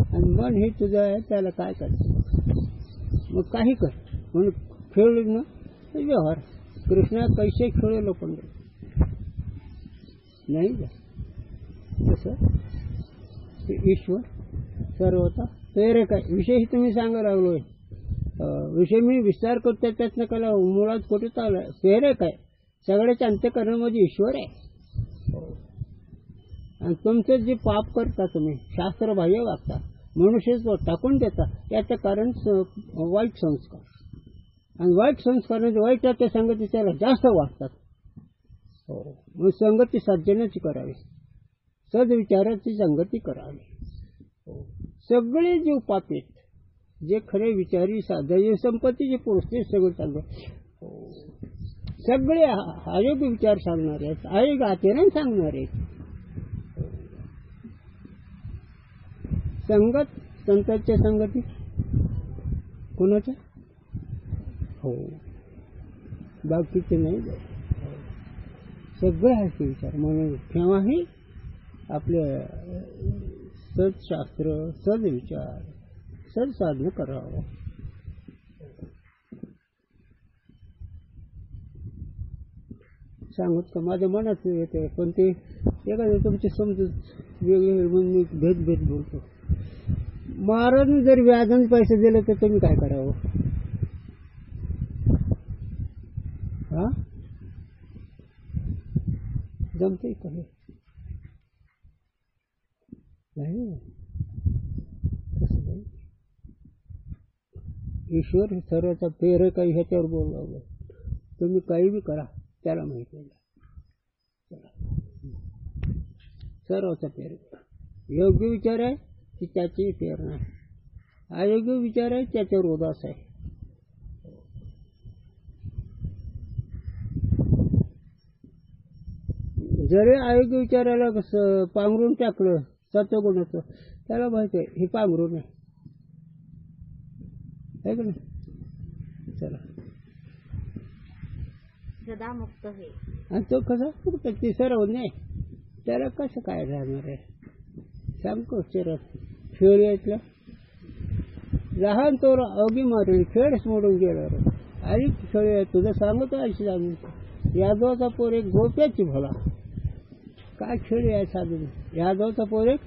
आणि मन हे तुझं आहे, त्याला काय करायचं? मग काही कर म्हणून खेळ ना व्यवहार. कृष्णा कैसे खेळलो पण नाही का तसं ईश्वर सर्वता प्रेरक आहे. विषय तुम्ही सांगायला लागलोय, विषय मी विस्तार करतो त्यातनं कला मुळात कुठे चालू आहे. प्रेरक आहे, सगळ्याच्या अंत्यकरणामध्ये ईश्वर आहे. आणि तुमचं जे पाप करता तुम्ही शास्त्रबाह्य वागता, मनुष्य टाकून देता, याचं कारण वाईट संस्कार. आणि वाईट संस्कारांचे वाईटाच्या संगतीच्या जास्त वाटतात. हो, मग संगती सज्जनाची करावी, सद्विचाराची संगती करावी. हो, सगळे जीव पापीत, जे खरे विचारी साधा जे संपत्तीचे पुरुष ते सगळं चांगलं. हो, सगळे अयोग्य विचार सांगणारे आहेत, अयोग्य आचरण सांगणारे आहेत. संगत संतांच्या संगती कोणाच्या? हो, बाकीचे नाही. सगळे आहेत विचार. म्हणून केव्हाही आपल्या सदशास्त्र सदविचार सदसाधन करावं. सांगत का माझ्या मनात येते, पण ते एखादं तुमची समजूत वेगळी म्हणून मी भेद बोलतो. महाराजांनी जर व्याजाने पैसे दिले तर तुम्ही काय करावं? हा, जमते का हे? नाही, तसं नाही. ईश्वर सर्वाचा प्रेरक आहे ह्याच्यावर बोलावं. तुम्ही काही बी करा त्याला माहिती आहे. सर्वाचा प्रेरक योग्य विचार आहे की त्याची प्रेरणा आहे, अयोग्य विचार आहे त्याच्यावर उदास आहे. जरी अयोग्य विचाराला कसं पांघरून टाकलं सत्वगुणाचं, त्याला माहिती आहे हे पांघरून आहे का नाही? चला, सदा मुक्त हे. आणि तो कसा कुठं ती सर्व नाही, त्याला कसं काय राहणार आहे? सांगतो चिरत खेळ यायतला लहान तोर अवघी मारली, खेळच मोडून गेला रे. आई खेळ तुझं सांगतो आयशी सांगून, यादवाचा पोर एक गोप्याची भला. काय खेळ आहे साधून, यादवचा पोर एक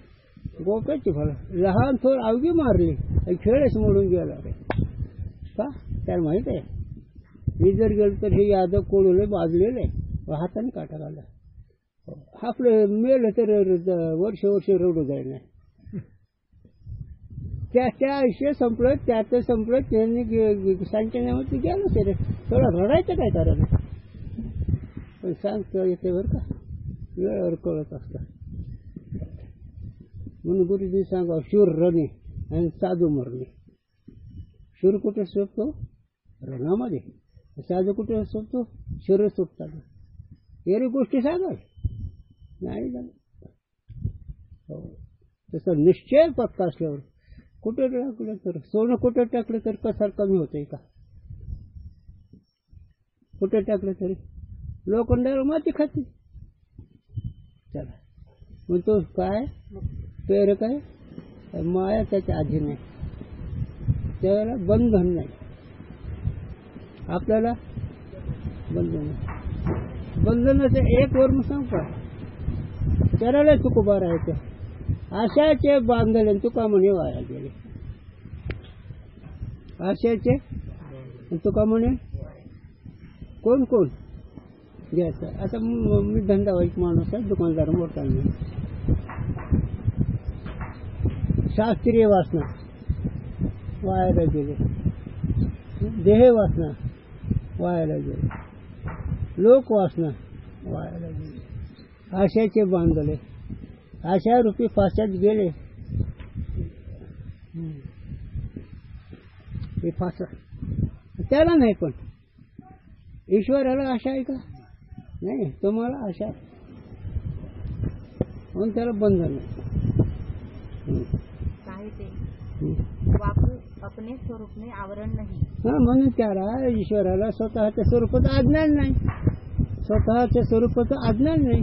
गोप्याची भला, लहान थोर अवघी मारली आणि खेळच मोडून गेला रे. का? त्याला माहित आहे मी जर गेलो तर हे यादव कोळले बाजलेले हाताने काटा घाला, आपलं मेलं तर वर्ष रडू जाईल नाही. त्या आयुष्य संपलं, त्याचं संपलं, त्यांनी सांगण्यामध्ये गेलं ते रे. थोडं रडायचं काय कारण? पण सांगतो येते बरं का, वेळेवर कळत असतं. म्हणून गुरुजी सांगा शूर रणे आणि साधू मरणे. शूर कुठे सोपतो? रणामध्ये. साधू कुठे सोपतो? शूर सोपताना. एरी गोष्टी सांगाल नाही झालं. हो, तसं निश्चय पक्का असल्यावर कुठे टाकलं तर सोनं कुठे टाकलं तर कसार कमी होतंय का? कुठे टाकलं तरी लोखंडावर माती खाते. चला, मग तो काय प्रेरक आहे? माया त्याच्या अधीन आहे, त्याला बंधन नाही, आपल्याला बंधन नाही. बंधनाचं एक वर्म सांग का त्याला तुकोबा राहायचं आशाचे बांधले तुका म्हणे वाया गेले आशाचे तुका म्हणे कोण कोण घ्यायचं आता मी धंदावाईक माणूस आहे दुकानदार मोठा नाही शास्त्रीय वासना वायाला गेले देह वासना वायाला गेले लोक वासना वायाला गेले आशाचे बांधले आशा रूपी फाशात गेले हे फासा त्याला नाही पण ईश्वराला आशा आहे का नाही तुम्हाला आशा म्हणून त्याला बंधन काहे ते वाकू अपने स्वरूप में आवरण नहीं हा म्हणून त्याला ईश्वराला स्वतःच्या स्वरूपाचं अज्ञान नाही स्वतःच्या स्वरूपाचं अज्ञान नाही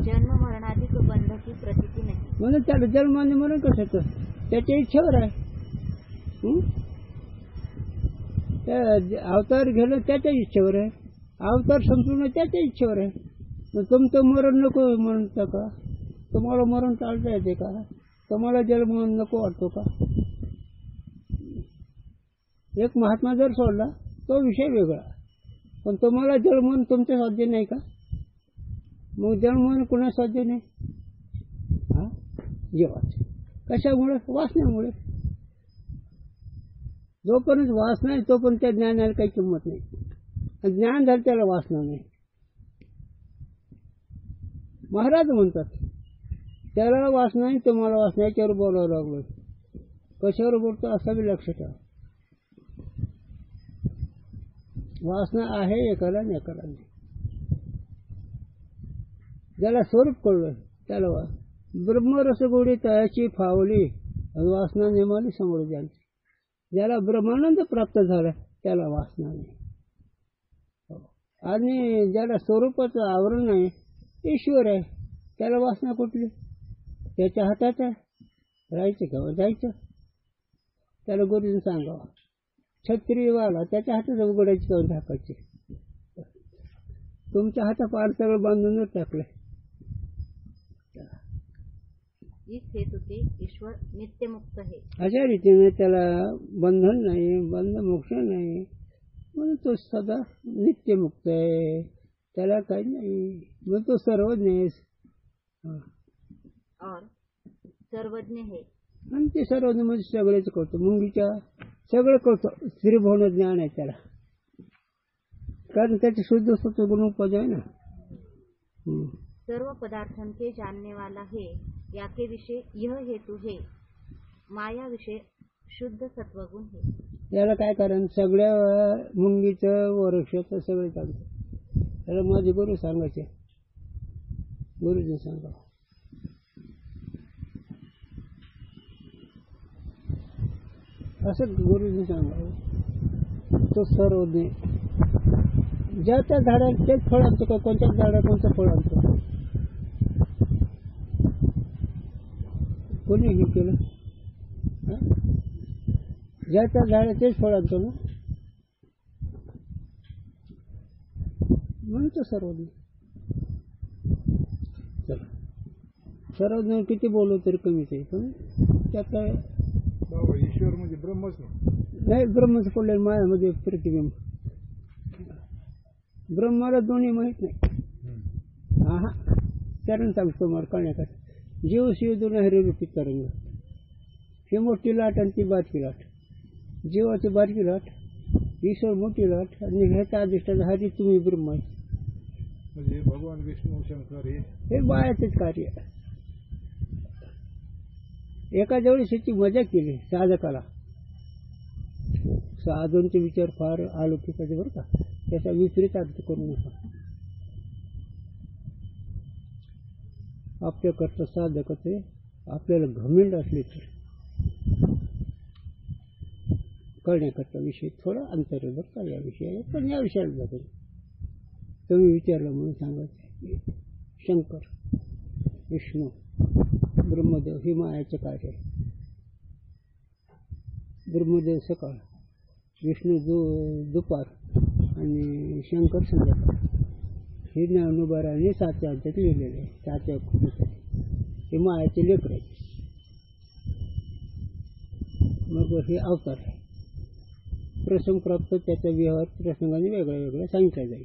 जन्म मरणाधिक बंध की प्रतीती नहीं म्हणून त्याला जन्म आणि मरण कशाचं त्याच्या इच्छेवर आहे त्या अवतार घेणं त्याच्या इच्छेवर आहे अवतार संपूर्ण त्याच्या इच्छेवर आहे मग तुमचं मरण नको म्हणतं का तुम्हाला मरण टाळता येते का तुम्हाला जन्म नको वाटतो का एक महात्मा जर सोडला तो विषय वेगळा पण तुम्हाला जन्म तुमच्या साध्य नाही का मग जन्म कुणा साध्य नाही हा जीवाचे कशामुळे वासनेमुळे जोपर्यंत वासना आहे तोपर्यंत त्या ज्ञानाला काही किंमत नाही ज्ञान झालं त्याला वासना नाही महाराज म्हणतात त्याला वासना नाही तुम्हाला वासना याच्यावर बोलावं लागलं कशावर बोलतो असं बी लक्ष ठेवा वासना आहे एकाला आणि एकाला नाही ज्याला स्वरूप कळलं त्याला ब्रह्मरसगोडी तयाची फावली आणि वासना नेमाली समोर जायची ज्याला ब्रह्मानंद प्राप्त झाला त्याला वासना नाही आणि ज्याला स्वरूपाचं आवरण नाही ईश्वर आहे त्याला वासना कुठली त्याच्या हातात आहे राहायचं का जायचं त्याला गुरुजीने सांगावं छत्रीवाला त्याच्या हातात उघडायची जाऊन टाकायची तुमच्या हातापार सगळं बांधूनच टाकलंय इस हेतु से ईश्वर नित्य मुक्त है अशा रीतीने त्याला बंधन नाही बंध मोक्ष नाही म्हणून तो सदा नित्यमुक्त आहे त्याला काही नाही मग तो सर्वज्ञ आहे और सर्वज्ञ है आणि ते सर्वज्ञ म्हणजे सगळेच करतो मुंगीच्या सगळं करतो स्त्रीभवन ज्ञान आहे त्याला कारण त्याचे शुद्ध स्वतः गुणोपज आहे ना सर्व पदार्थों के जानने वाला है या के विषय यह हेतु है माया विषय शुद्ध सत्वगुण है याला काय कारण सगळ्या मुंगीचं वृक्षाचं सगळं चालतं त्याला माझे गुरु सांगायचे गुरुजी सांगा असं गुरुजी सांगा तो सर्वज्ञ ज्या त्या झाडाला तेच फळ आणतो का कोणत्या झाडाला कोणतं फळ आणतो कोणी हे केलं ज्या त्या झाडाला तेच फळ आणतो ना म्हणून तो सर्वज्ञ चला सर्वज्ञ किती बोललो तरी कमीच आहे पण त्यात काय ईश्वर म्हणजे ब्रह्मच नाही ब्रह्मच पडले मायामध्ये प्रतिबिंब ब्रह्माला दोन्ही माहीत नाही हा कारण सांगतो मला कळण्याकरता जीव शिव दोन हरिरूपी तरंग ही मोठी लाट आणि ती बारकी लाट जीवाची बारकी लाट ईश्वर मोठी लाट आणि ह्याचा अधिष्ठान हरी तुम्ही ब्रह्म आहे म्हणजे भगवान विष्णू शंकर हे बायाचेच कार्य एका जवळ त्याची मजा केली साधकाला साधूंचे विचार फार अलौकिकाचे बरं का त्याचा विपरीत अर्थ करू नका आपल्याकरता साधकाचे आपल्याला घमेंड असले तर कळण्याकरता विषय थोडा अंतर आहे बरं का या विषयाला पण या विषयाला जातो तुम्ही विचारलं म्हणून सांगायचं शंकर विष्णू ब्रह्मदेव हे मायाचं कार्य आहे ब्रह्मदेव सकाळ विष्णू दुपार आणि शंकर संध्याकाळ हे ज्ञानोबाराने 7 अध्यायात लिहिलेले आहे. 7 हे मायाचे लेकर आहे. मग हे अवतार आहे. प्रसंग प्राप्त त्याचा व्यवहार प्रसंगाने वेगळा वेगळा सांगितला जाईल.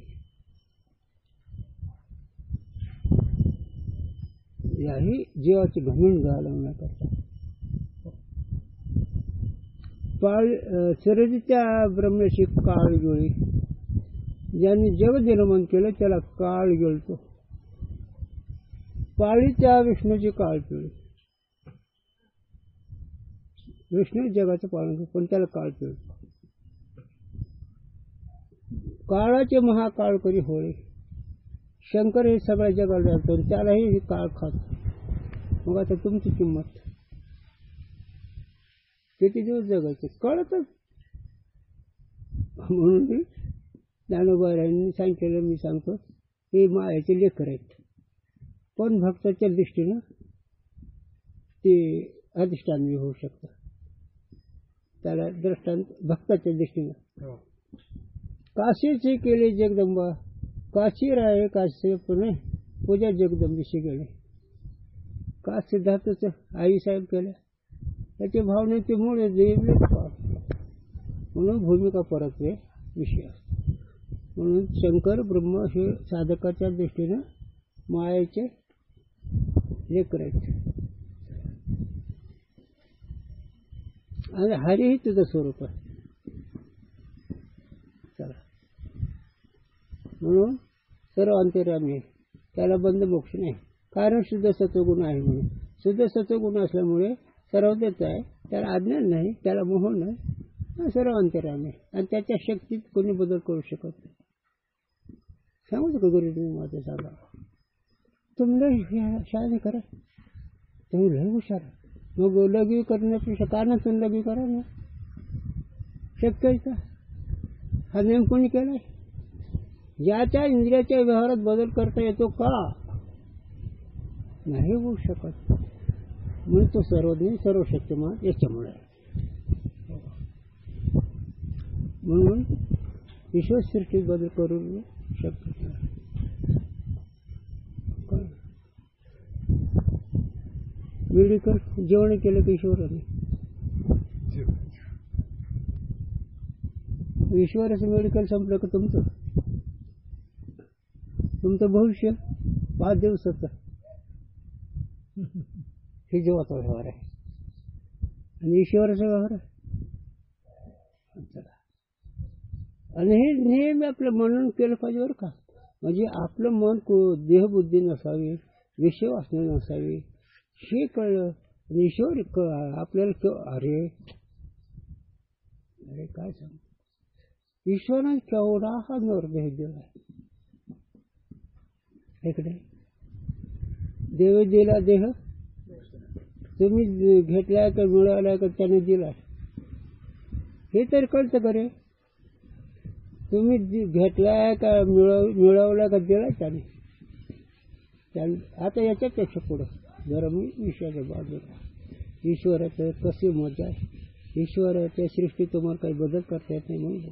याही जीवाची घमंड घालवण्याकरता शरीराच्या ब्रह्मशी काळ गिळी. ज्यांनी जग निर्माण केलं त्याला काळ गिळतो. पाळीच्या विष्णूची काळ पिळी. विष्णू जगाचं पालन करतो पण त्याला काळ पिळतो. काळाचे महाकाळ करी होळे. शंकर हे सगळ्या जगाला जातो त्यालाही काळ खातो. मग आता तुमची किंमत किती दिवस जगायचे कळतच. म्हणून मी ज्ञानोबारायांनी सांगितलेलं मी सांगतो. हे मायाचे लेकर आहेत पण भक्ताच्या दृष्टीनं ते अधिष्ठान होऊ शकतं. त्याला दृष्टांत भक्ताच्या दृष्टीनं. काशीचे केले जगदंबा. काशी राहे काशी पुणे पूजा जगदंबीशी गेले. का सिद्धार्थच आईसाहेब केल्या त्याच्या भावनेचे मूळ देवले म्हणून भूमिका परतवे विषय असतो. म्हणून शंकर ब्रह्म हे साधकाच्या दृष्टीनं मायाचे लेकर आहेत. आणि हरिही तुझं स्वरूप आहे. चला म्हणून सर्व अंतर्यामी आहे. त्याला बंद मोक्ष नाही. कारण शुद्ध सत्वगुण आहे. म्हणून शुद्ध सत्वगुण असल्यामुळे सर्वज्ञच आहे. त्याला अज्ञान नाही, त्याला मोह नाही. सर्व अंतर्यामी आहे आणि त्याच्या शक्तीत कोणी बदल करू शकत नाही. सांगू का गुरु तुम्ही माझं सांगा. तुम्ही लय शाळेने करा. तुम्ही लय हुशार. मग लघवी करण्यापेक्षा कारणातून लघवी करा ना. शक्य आहे का? हा नेम कोणी केलाय? ज्याच्या इंद्रियाच्या व्यवहारात बदल करता येतो का? नाही होऊ शकत. म्हणून तो सर्वज्ञ सर्व शक्तिमान याच्यामुळे. म्हणून विश्वसृष्टीत बदल करू शकतो. मेडिकल जेवण केलं की ईश्वराने. ईश्वराचं मेडिकल संपलं का तुमचं भविष्य 5 दिवसाचं हे जीवाचा व्यवहार आहे आणि ईश्वराचा व्यवहार आहे. आणि हे नेहमी आपलं मनन केलं पाहिजे बरं का. म्हणजे आपलं मन देहबुद्धी नसावी, विषय वासना नसावी हे कळलं. आणि ईश्वर आपल्याला अरे काय सांग. ईश्वराने केवढा हा नरदेह दिला. इकडे देव दिला देह तुम्ही घेतलाय का मिळवलाय का त्याने दिलाय हे तर कळतं का रे. तुम्ही घेतलाय का मिळवलाय का दिलाय त्याने. आता याच्यापेक्षा पुढं जरा मी ईश्वराच्या बाजूला. ईश्वराचं कशी मजा आहे. ईश्वराच्या सृष्टी तुम्हाला काही बदल करता येत नाही म्हणून.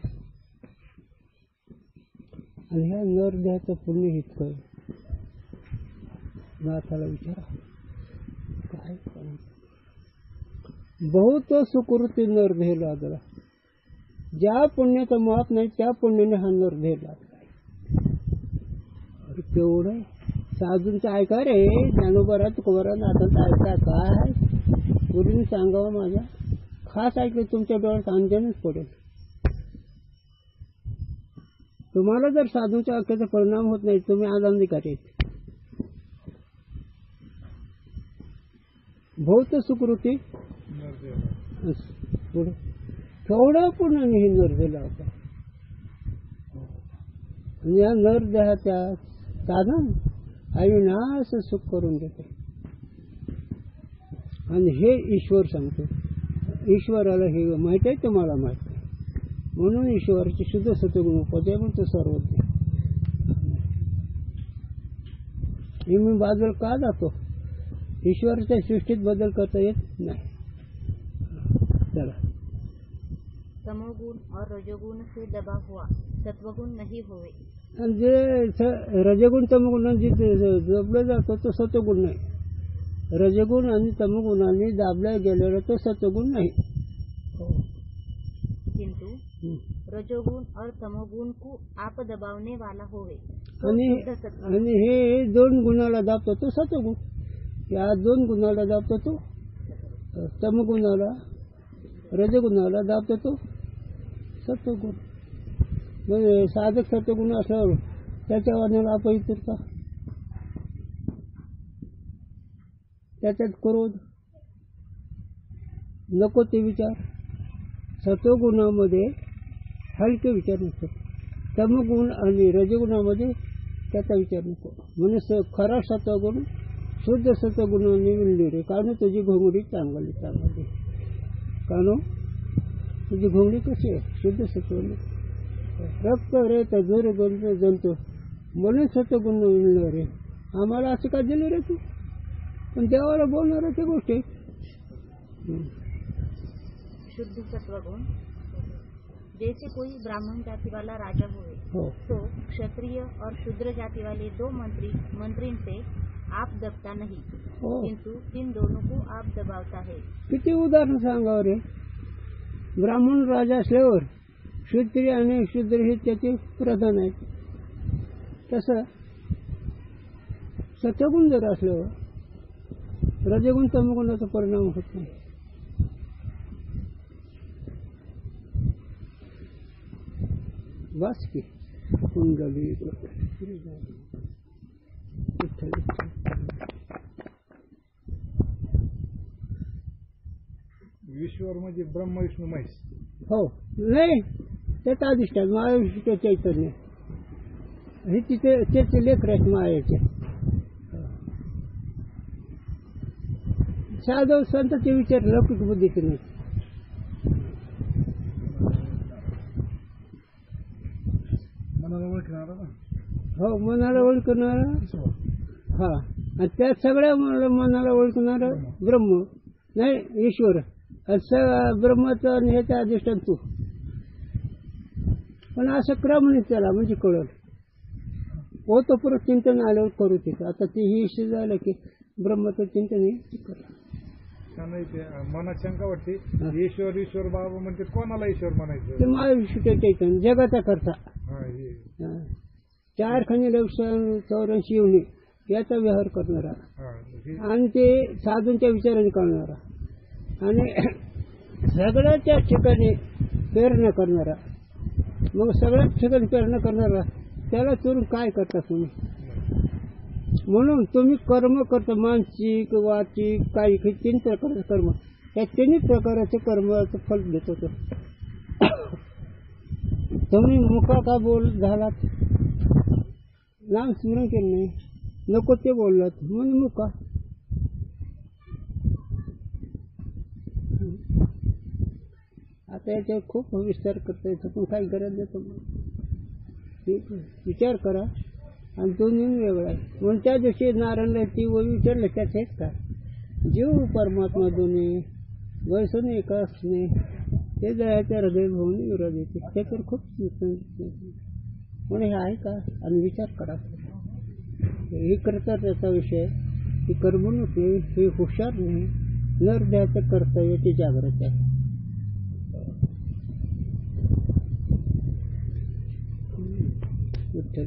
आणि ह्या नरदेहाचं पुण्य इतकं नाथाला विचारा काय बहुत सुकृती नरदेह लागला. ज्या पुण्याचं माप नाही त्या पुण्याने हा नरदेह लागला. अरे केवढं साधूंचं ऐका रे. ज्ञानोबा तुकोबरा नाथांचं ऐका. काय गुरुने सांगावं माझ्या खास ऐकलं तुमच्या डोळ्यात अंजनच पडेल. तुम्हाला जर साधूच्या वाक्याचा परिणाम होत नाही तुम्ही आनंदी करेल. बहुत सुकृती पुढे केवढा पुण्याने हे नरदेला होता. या नरदेहाच्या साधन अविनाश सुख करून देते. आणि हे ईश्वर सांगतो. ईश्वराला हे माहित आहे तुम्हाला माहित आहे. म्हणून ईश्वराची शुद्ध सत्वगुण उपाध्याय म्हणतो सर्वज्ञ. मी बाजूला का जातो. ईश्वराच्या सृष्टीत बदल करता येत नाही. चला तमोगुण और रजोगुण से दबा हुआ सत्वगुण नहीं होवे. आणि जे रजगुण तमगुण जिथे जपलं जातो तो सत्वगुण नाही. रजगुण आणि तमगुणाने दाबला गेलेला तो सत्वगुण नाही. किंतु रजोगुण और तमोगुण को आप दबावने वाला होवे तो आणि शुद्ध सत्व. आणि हे दोन गुणाला दाबतो तो सत्वगुण. या दोन गुणाला दाबतो तो तमगुणाला, रजगुणाला दाबतो तो सत्वगुण. म्हणजे साधक सत्वगुण असल्यावर त्याच्या वाण्याला अपवित्र का, त्याच्यात क्रोध नको ते विचार. सत्वगुणामध्ये हलके विचार नसतात. तमगुण आणि रजगुणामध्ये त्याचा विचार नको. म्हणून खरा सत्वगुण शुद्ध सत्वगुणाने विणली रे कानो तुझी घोंगडी चांगली चांगली. कानो तुझी घोंगडी कशी आहे? शुद्ध सत्वगुण. रक्त रे तजूर जंतू म्हणून सत्वगुण विणलं रे. आम्हाला असं का दिलं रे तू? पण देवाला बोलणार त्या गोष्टी. शुद्ध सत्वगुण जैसे कोई ब्राह्मण जाति वाला राजा हुए तो क्षत्रिय और शूद्र जाति वाले दो मंत्री से आप दबता नहीं, किंतु इन दोनों को आप दबावता है. किती उदाहरण सांगावं रे. ब्राह्मण राजा असल्यावर क्षत्रिय आणि शूद्र हे त्याचे प्रधान आहेत. तसं सत्वगुण जर असल्यावर रजगुण तमगुणाचा परिणाम होत नाही. बस की कुंडली ईश्वर म्हणजे ब्रह्म विष्णू महेश. हो नाही त्याचा अधिष्ठान महाविष्णू चैतन्य हे तिथे त्याचे लेकर आहेत मायाचे. साधव संतांचे विचार लौकिक बुद्धीचे नाही. मनाला ओळखणारा ना. हो मनाला ओळखणारा. हा आणि त्या सगळ्या मनाला ओळखणारा ब्रह्म नाही ईश्वर. ब्रह्माचं आणि ह्याचं अधिष्ठान तू. पण असं क्रम नाही त्याला म्हणजे कळलं. ओतपूर्व चिंतन आल्यावर करू तिथं. आता ती ही इश्य झालं की ब्रह्माचं चिंतन हे करा. मनात शंका वाटते ईश्वर ईश्वर बाबा म्हणते कोणाला ईश्वर म्हणायचं? ते महाविष्णू चैतन्य जगाचा करता. हा, 4 खंड 84 येऊन याचा व्यवहार करणारा आणि ते साधूंच्या विचाराने करणारा आणि सगळ्याच्या ठिकाणी प्रेरणा करणारा. मग सगळ्याच ठिकाणी प्रेरणा करणारा त्याला चोरून काय करता तुम्ही? म्हणून तुम्ही कर्म करता मानसिक वाचिक काही 3 प्रकारचं कर्म. त्या 3 प्रकाराचं कर्माचं फल देत होतं. तुम्ही मुका का बोल झालात, नाम स्मरण केलं नाही, नको ते बोललात म्हणून मुका. आता याच्यावर खूप विस्तार करता येतो पण काही गरज नाही. तुम्हाला विचार करा आणि दोन्ही वेगळा आहे. म्हणून त्या दिवशी नारायणला ती विचारलं त्याच आहेत का जीव परमात्मा दोन्ही वैसून एका असणे ते जयाच्या हृदय भवनी विरोध येते. त्याच्यावर खूप म्हणून हे आहे का आणि विचार करा. हे करता त्याचा विषय ही कर्मणूक नाही, हे हुशार नाही. नरदेहाचं कर्तव्याची जागृती आहे. विठ्ठल